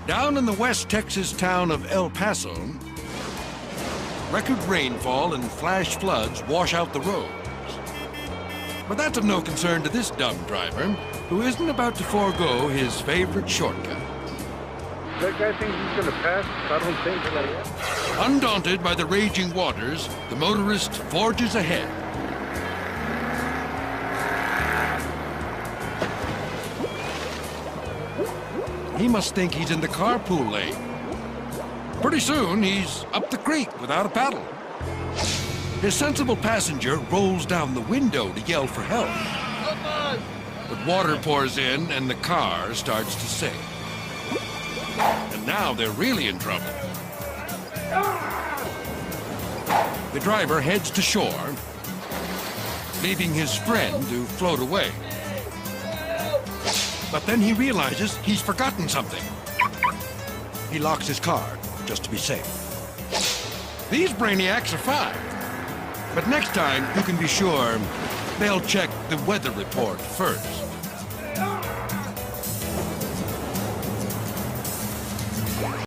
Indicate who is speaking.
Speaker 1: Down in the West Texas town of El Paso, record rainfall and flash floods wash out the roads. But that's of no concern to this dumb driver, who isn't about to forego his favorite shortcut.
Speaker 2: That guy thinks he's gonna pass. I don't think so.
Speaker 1: Undaunted by the raging waters, the motorist forges ahead. He must think he's in the carpool lane. Pretty soon, he's up the creek without a paddle. His sensible passenger rolls down the window to yell for help. But water pours in and the car starts to sink. And now they're really in trouble. The driver heads to shore, leaving his friend to float away. But then he realizes he's forgotten something. He locks his car, just to be safe. These brainiacs are fine. But next time, you can be sure they'll check the weather report first.